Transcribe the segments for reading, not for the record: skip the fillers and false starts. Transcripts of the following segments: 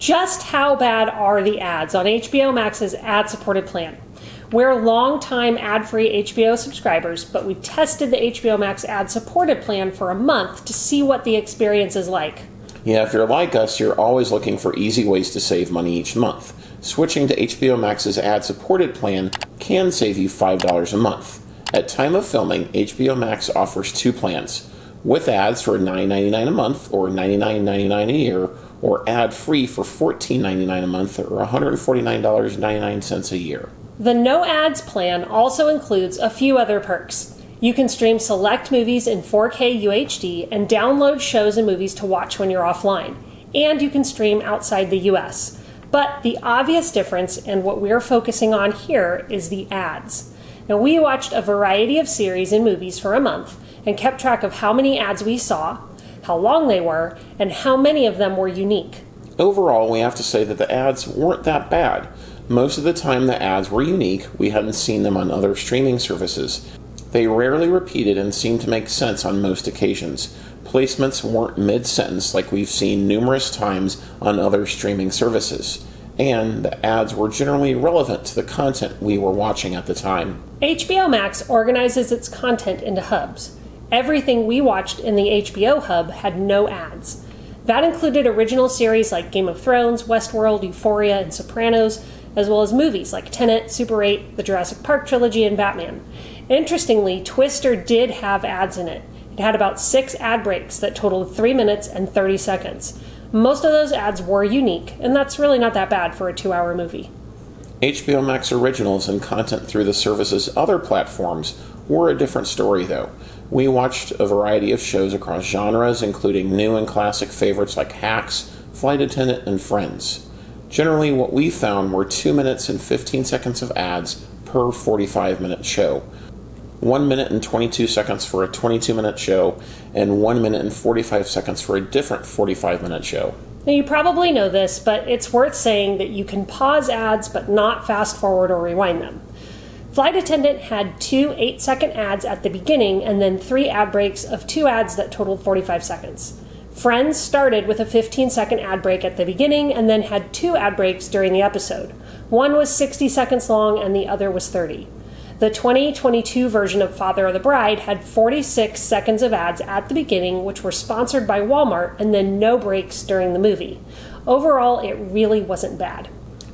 Just how bad are the ads on HBO Max's ad-supported plan? We're longtime ad-free HBO subscribers, but we tested the HBO Max ad-supported plan for a month to see what the experience is like. Yeah, if you're like us, you're always looking for easy ways to save money each month. Switching to HBO Max's ad-supported plan can save you $5 a month. At time of filming, HBO Max offers two plans, with ads for $9.99 a month or $99.99 a year, or ad-free for $14.99 a month or $149.99 a year. The no ads plan also includes a few other perks. You can stream select movies in 4K UHD and download shows and movies to watch when you're offline. And you can stream outside the US. But the obvious difference, and what we're focusing on here, is the ads. Now, we watched a variety of series and movies for a month and kept track of how many ads we saw, how long they were, and how many of them were unique. Overall, we have to say that the ads weren't that bad. Most of the time the ads were unique. We hadn't seen them on other streaming services. They rarely repeated and seemed to make sense on most occasions. Placements weren't mid-sentence like we've seen numerous times on other streaming services. And the ads were generally relevant to the content we were watching at the time. HBO Max organizes its content into hubs. Everything we watched in the HBO hub had no ads. That included original series like Game of Thrones, Westworld, Euphoria, and Sopranos, as well as movies like Tenet, Super 8, the Jurassic Park trilogy, and Batman. Interestingly, Twister did have ads in it. It had about 6 ad breaks that totaled 3 minutes and 30 seconds. Most of those ads were unique, and that's really not that bad for a 2-hour movie. HBO Max originals and content through the service's other platforms were a different story, though. We watched a variety of shows across genres, including new and classic favorites like Hacks, Flight Attendant, and Friends. Generally, what we found were 2 minutes and 15 seconds of ads per 45-minute show. 1 minute and 22 seconds for a 22-minute show, and 1 minute and 45 seconds for a different 45-minute show. Now, you probably know this, but it's worth saying that you can pause ads but not fast forward or rewind them. Flight Attendant had 2 8-second ads at the beginning and then 3 ad breaks of 2 ads that totaled 45 seconds. Friends started with a 15-second ad break at the beginning and then had 2 ad breaks during the episode. One was 60 seconds long and the other was 30. The 2022 version of Father of the Bride had 46 seconds of ads at the beginning, which were sponsored by Walmart, and then no breaks during the movie. Overall, it really wasn't bad.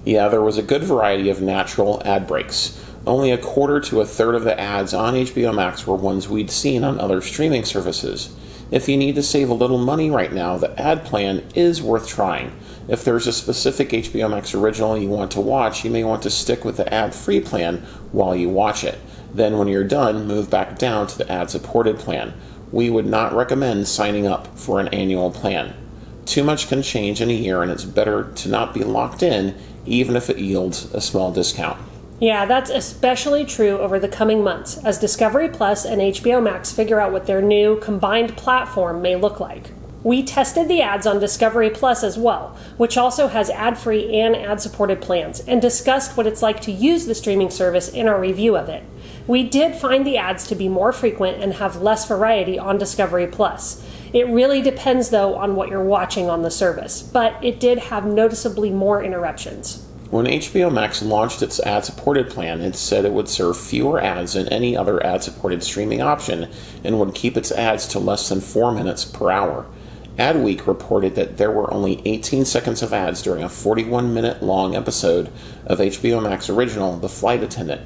Yeah, there was a good variety of natural ad breaks. Only a quarter to a third of the ads on HBO Max were ones we'd seen on other streaming services. If you need to save a little money right now, the ad plan is worth trying. If there's a specific HBO Max original you want to watch, you may want to stick with the ad-free plan while you watch it. Then when you're done, move back down to the ad-supported plan. We would not recommend signing up for an annual plan. Too much can change in a year, and it's better to not be locked in, even if it yields a small discount. Yeah, that's especially true over the coming months, as Discovery Plus and HBO Max figure out what their new combined platform may look like. We tested the ads on Discovery Plus as well, which also has ad-free and ad-supported plans, and discussed what it's like to use the streaming service in our review of it. We did find the ads to be more frequent and have less variety on Discovery Plus. It really depends, though, on what you're watching on the service, but it did have noticeably more interruptions. When HBO Max launched its ad-supported plan, it said it would serve fewer ads than any other ad-supported streaming option and would keep its ads to less than 4 minutes per hour. Adweek reported that there were only 18 seconds of ads during a 41-minute long episode of HBO Max original The Flight Attendant.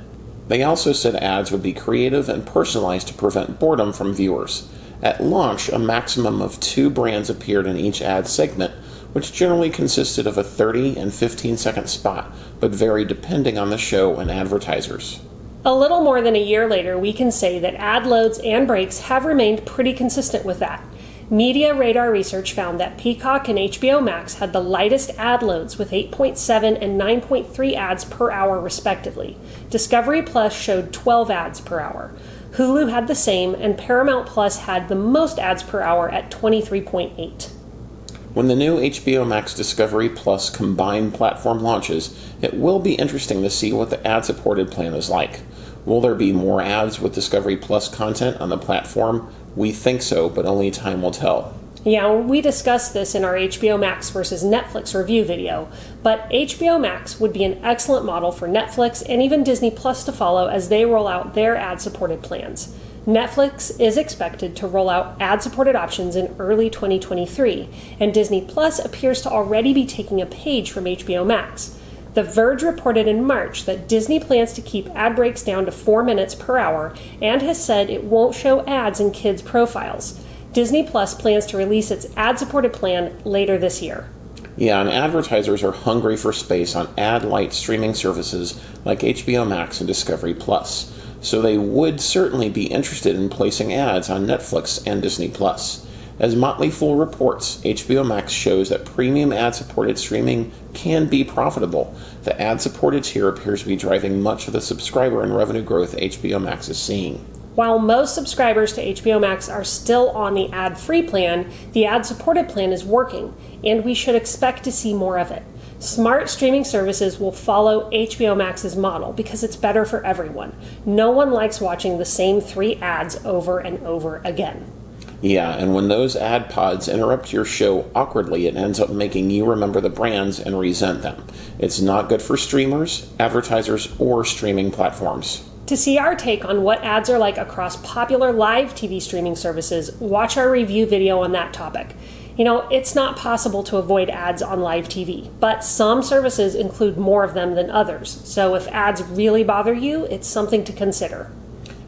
They also said ads would be creative and personalized to prevent boredom from viewers. At launch, a maximum of 2 brands appeared in each ad segment, which generally consisted of a 30 and 15-second spot, but varied depending on the show and advertisers. A little more than a year later, we can say that ad loads and breaks have remained pretty consistent with that. Media Radar research found that Peacock and HBO Max had the lightest ad loads with 8.7 and 9.3 ads per hour respectively. Discovery Plus showed 12 ads per hour. Hulu had the same, and Paramount Plus had the most ads per hour at 23.8. When the new HBO Max Discovery Plus combined platform launches, it will be interesting to see what the ad-supported plan is like. Will there be more ads with Discovery Plus content on the platform? We think so, but only time will tell. Yeah, we discussed this in our HBO Max versus Netflix review video, but HBO Max would be an excellent model for Netflix and even Disney Plus to follow as they roll out their ad-supported plans. Netflix is expected to roll out ad-supported options in early 2023, and Disney Plus appears to already be taking a page from HBO Max. The Verge reported in March that Disney plans to keep ad breaks down to 4 minutes per hour and has said it won't show ads in kids' profiles. Disney Plus plans to release its ad-supported plan later this year. Yeah, and advertisers are hungry for space on ad-light streaming services like HBO Max and Discovery Plus, so they would certainly be interested in placing ads on Netflix and Disney Plus. As Motley Fool reports, HBO Max shows that premium ad-supported streaming can be profitable. The ad-supported tier appears to be driving much of the subscriber and revenue growth HBO Max is seeing. While most subscribers to HBO Max are still on the ad-free plan, the ad-supported plan is working, and we should expect to see more of it. Smart streaming services will follow HBO Max's model because it's better for everyone. No one likes watching the same 3 ads over and over again. Yeah, and when those ad pods interrupt your show awkwardly, it ends up making you remember the brands and resent them. It's not good for streamers, advertisers, or streaming platforms. To see our take on what ads are like across popular live TV streaming services, watch our review video on that topic. You know, it's not possible to avoid ads on live TV, but some services include more of them than others. So if ads really bother you, it's something to consider.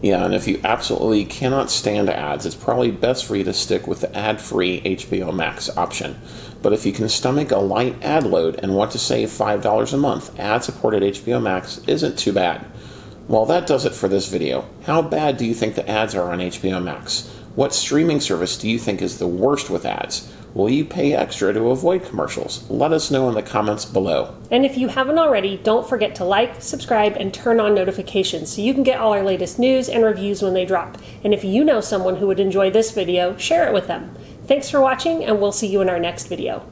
Yeah, and if you absolutely cannot stand ads, it's probably best for you to stick with the ad-free HBO Max option. But if you can stomach a light ad load and want to save $5 a month, ad-supported HBO Max isn't too bad. Well, that does it for this video. How bad do you think the ads are on HBO Max? What streaming service do you think is the worst with ads? Will you pay extra to avoid commercials? Let us know in the comments below. And if you haven't already, don't forget to like, subscribe, and turn on notifications so you can get all our latest news and reviews when they drop. And if you know someone who would enjoy this video, share it with them. Thanks for watching, and we'll see you in our next video.